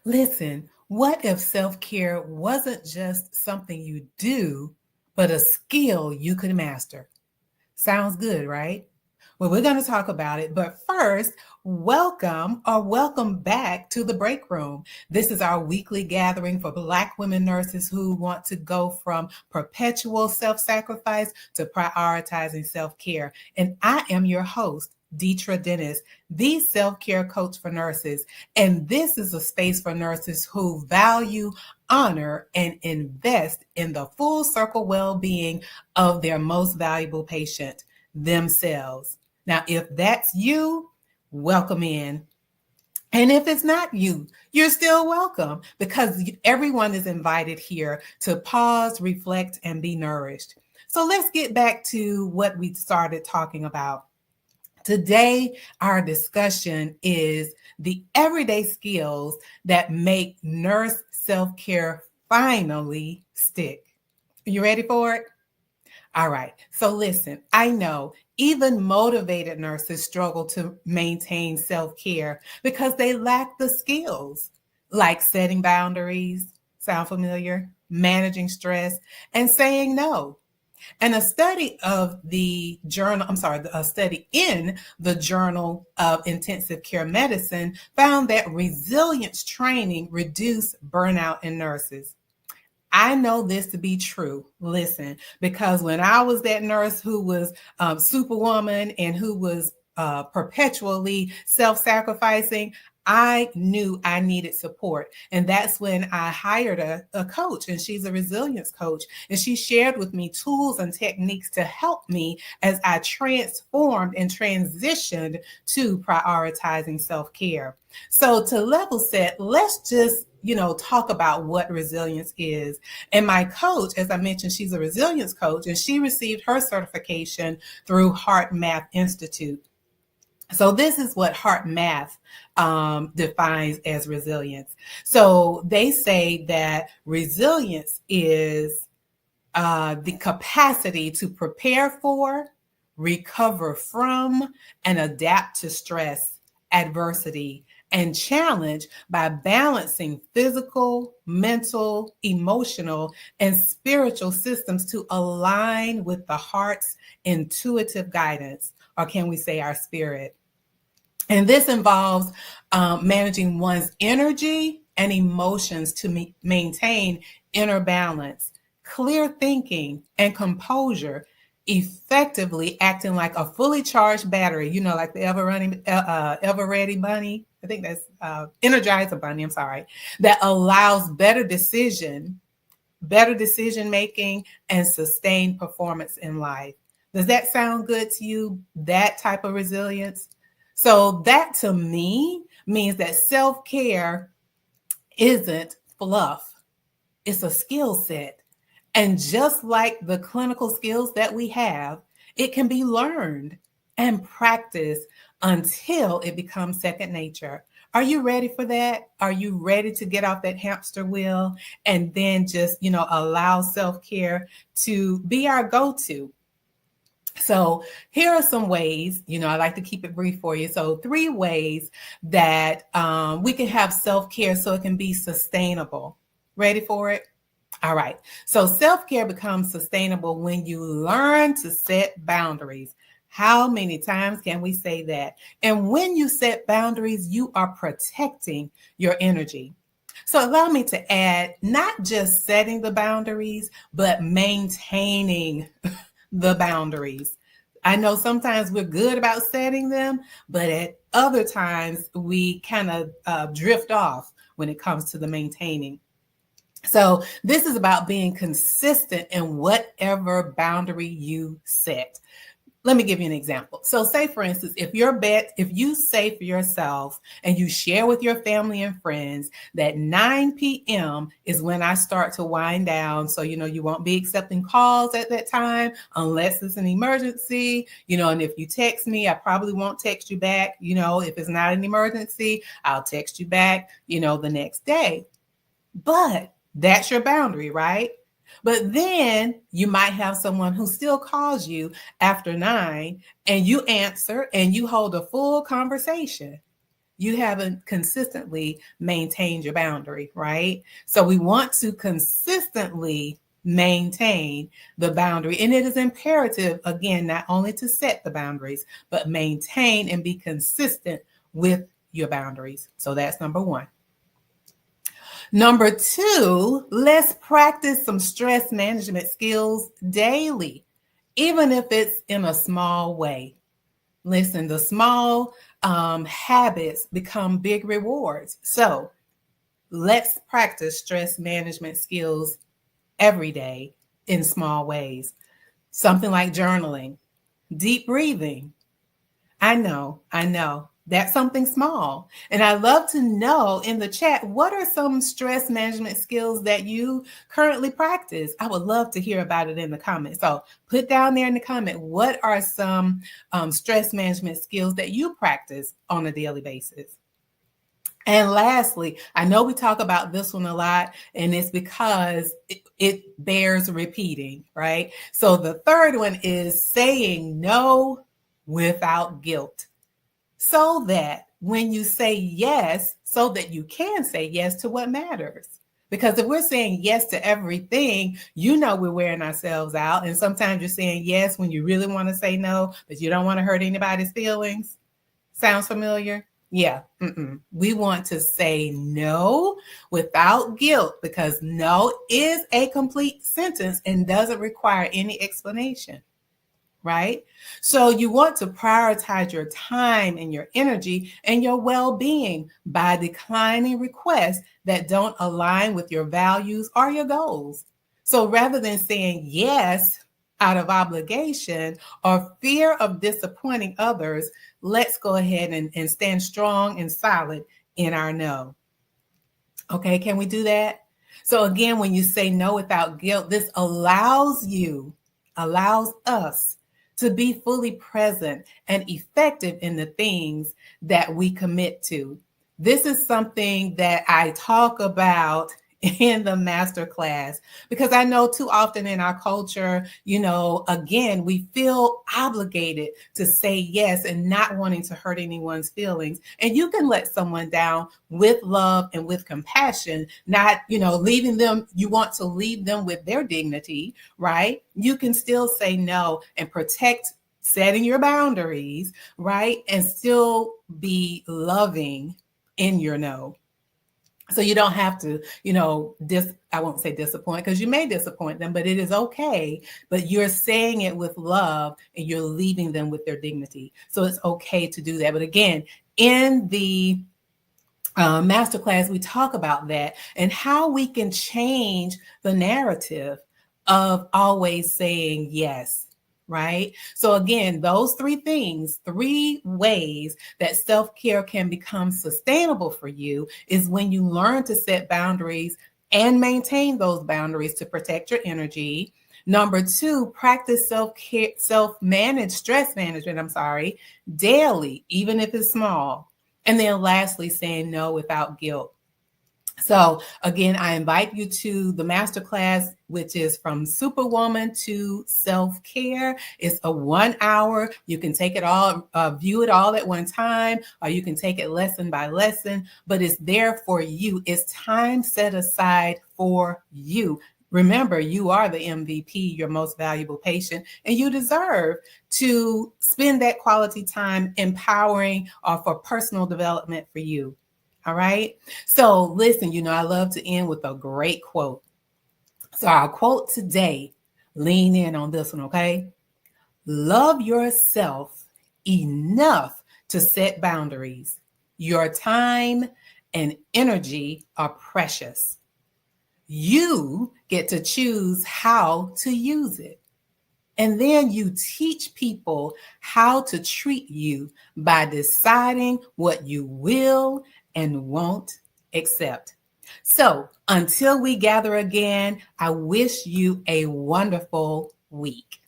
Listen, what if self-care wasn't just something you do, but a skill you could master? Sounds good, right? Well, we're going to talk about it. But first, welcome back to the break room. This is our weekly gathering for Black women nurses who want to go from perpetual self sacrifice to prioritizing self care. And I am your host, Deetra Dennis, the self care coach for nurses. And this is a space for nurses who value, honor, and invest in the full circle well being of their most valuable patient, themselves. Now, if that's you, welcome in. And if it's not you, you're still welcome because everyone is invited here to pause, reflect, and be nourished. So let's get back to what we started talking about. Today, our discussion is the everyday skills that make nurse self-care finally stick. You ready for it? All right. So listen, I know even motivated nurses struggle to maintain self-care because they lack the skills like setting boundaries, sound familiar? Managing stress, and saying no. And a study in the Journal of Intensive Care Medicine found that resilience training reduced burnout in nurses. I know this to be true. Listen, because when I was that nurse who was superwoman and who was perpetually self-sacrificing, I knew I needed support. And that's when I hired a coach, and she's a resilience coach. And she shared with me tools and techniques to help me as I transformed and transitioned to prioritizing self-care. So to level set, let's just talk about what resilience is. And my coach, as I mentioned, she's a resilience coach, and she received her certification through Heart Math Institute. So this is what Heart Math defines as resilience. So they say that resilience is the capacity to prepare for, recover from, and adapt to stress, adversity, and challenge by balancing physical, mental, emotional, and spiritual systems to align with the heart's intuitive guidance, or can we say our spirit? And this involves managing one's energy and emotions to maintain inner balance, clear thinking, and composure, effectively acting like a fully charged battery, like the ever ready bunny. I think that's Energizer Bunny, I'm sorry, that allows better decision making, and sustained performance in life. Does that sound good to you, that type of resilience? So that to me means that self-care isn't fluff. It's a skill set. And just like the clinical skills that we have, it can be learned and practiced until it becomes second nature. Are you ready for that? Are you ready to get off that hamster wheel and then just, allow self-care to be our go-to? So here are some ways, I like to keep it brief for you. So 3 ways that we can have self-care so it can be sustainable. Ready for it? All right. So self-care becomes sustainable when you learn to set boundaries. How many times can we say that? And when you set boundaries, you are protecting your energy. So allow me to add, not just setting the boundaries, but maintaining the boundaries. I know sometimes we're good about setting them, but at other times we kind of drift off when it comes to the maintaining. So this is about being consistent in whatever boundary you set. Let me give you an example. So say, for instance, if you say for yourself and you share with your family and friends that 9 p.m. is when I start to wind down. So, you won't be accepting calls at that time unless it's an emergency, and if you text me, I probably won't text you back. If it's not an emergency, I'll text you back, the next day. But that's your boundary, right? But then you might have someone who still calls you after 9 and you answer and you hold a full conversation. you haven't consistently maintained your boundary, right? So we want to consistently maintain the boundary. And it is imperative, again, not only to set the boundaries, but maintain and be consistent with your boundaries. So that's number one. Number two, let's practice some stress management skills daily, even if it's in a small way. Listen, the small habits become big rewards. So let's practice stress management skills every day in small ways. Something like journaling, deep breathing. I know. That's something small. And I'd love to know in the chat, what are some stress management skills that you currently practice? I would love to hear about it in the comments. So put down there in the comment, what are some stress management skills that you practice on a daily basis? And lastly, I know we talk about this one a lot, and it's because it bears repeating, right? So the third one is saying no without guilt. So that when you say yes, so that you can say yes to what matters. Because if we're saying yes to everything, we're wearing ourselves out. And sometimes you're saying yes when you really want to say no, but you don't want to hurt anybody's feelings. Sounds familiar? Yeah. We want to say no without guilt, because no is a complete sentence and doesn't require any explanation. Right? So you want to prioritize your time and your energy and your well-being by declining requests that don't align with your values or your goals. So rather than saying yes out of obligation or fear of disappointing others, let's go ahead and stand strong and solid in our no. Okay, can we do that? So again, when you say no without guilt, this allows us to be fully present and effective in the things that we commit to. This is something that I talk about in the masterclass, because I know too often in our culture, again, we feel obligated to say yes and not wanting to hurt anyone's feelings. And you can let someone down with love and with compassion, not, leaving them. You want to leave them with their dignity, right? You can still say no and protect setting your boundaries, right? And still be loving in your no. So you don't have to, I won't say disappoint, because you may disappoint them, but it is okay. But you're saying it with love and you're leaving them with their dignity. So it's okay to do that. But again, in the masterclass, we talk about that and how we can change the narrative of always saying yes. Right? So again, those three ways that self-care can become sustainable for you is when you learn to set boundaries and maintain those boundaries to protect your energy. Number two, practice self-care, stress management, daily, even if it's small. And then lastly, saying no without guilt. So again, I invite you to the masterclass, which is from Superwoman to Self-Care. It's a 1 hour. You can take it all, view it all at one time, or you can take it lesson by lesson, but it's there for you. It's time set aside for you. Remember, you are the MVP, your most valuable patient, and you deserve to spend that quality time empowering or for personal development for you. All right. So listen, I love to end with a great quote. So our quote today, lean in on this one, okay? Love yourself enough to set boundaries. Your time and energy are precious. You get to choose how to use it. And then you teach people how to treat you by deciding what you will and won't accept. So until we gather again, I wish you a wonderful week.